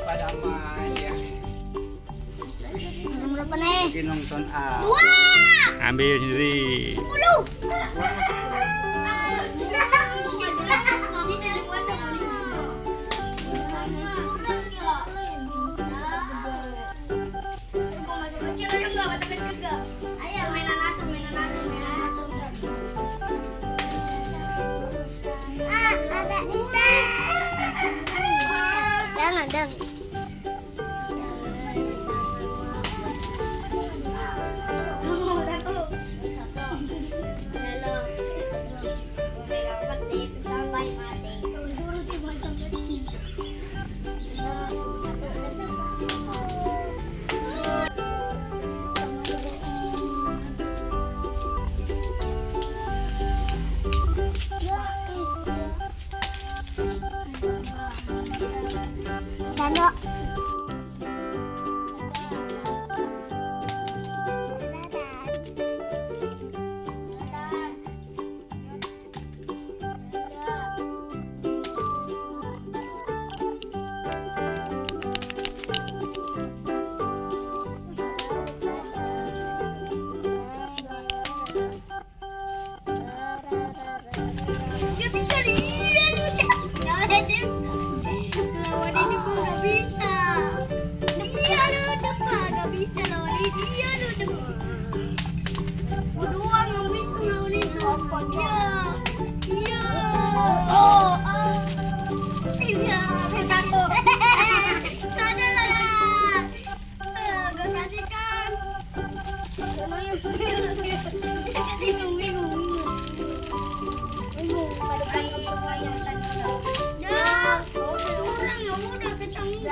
Pada main ya. Berapa nih? Lagi nonton A. 2. Ambil sendiri. 10. Jangan dong. Dano. Gak bisa lihat udah. Lawan ini pun gak bisa. Dia udah gak bisa lawan ini. Dia udah. Gua doang yang bisa lawan itu. Iya. Iya. Oh. Iya. Satu. Ada lah. Gak kasih kan. Bingung. Pada berantem semua yang tadi. Dah, orang yang udah ketemu.